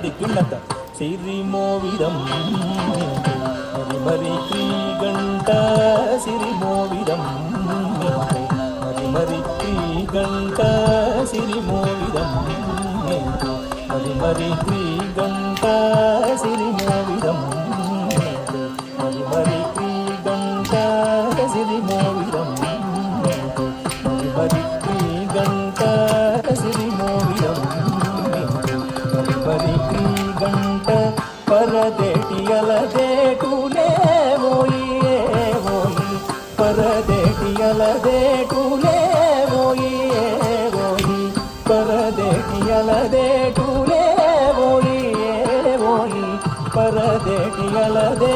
ದಿಕ್ಕಿಣ್ಣತ್ತ ಸಿರಿಮೋವಿದಂ ಮರಿ ಮರಿ ಕ್ರೀಗಂಟ ಸಿರಿಮೋವಿದಂ ಮರಿ ಮರಿ ಕ್ರೀಗಂಟ ಸಿರಿಮೋವಿದಂ ಮರಿ ಮರಿ ಕ್ರೀಗಂಟ ಸಿರಿಮೋವಿದಂ ಮರಿ ಮರಿ ಕ್ರೀಗಂಟ ಸಿರಿಮೋವಿದಂ ಮರಿ ಮರಿ ಕ್ರೀಗಂಟ ಸಿರಿಮೋವಿದಂ ಮರಿ ಮರಿ ಕ್ರೀಗಂಟ ಪರದೇಟಿಯಲದೇಟುಲೇ ಓಯಿಯೇ ಓಯಿ ಪರದೇಟಿಯಲದೇಟುಲೇ ಓಯಿಯೇ ಓಯಿ ಪರದೇಟಿಯಲದೇಟುಲೇ ಓಯಿಯೇ ಓಯಿ ಪರದೇಟಿಯಲದೇ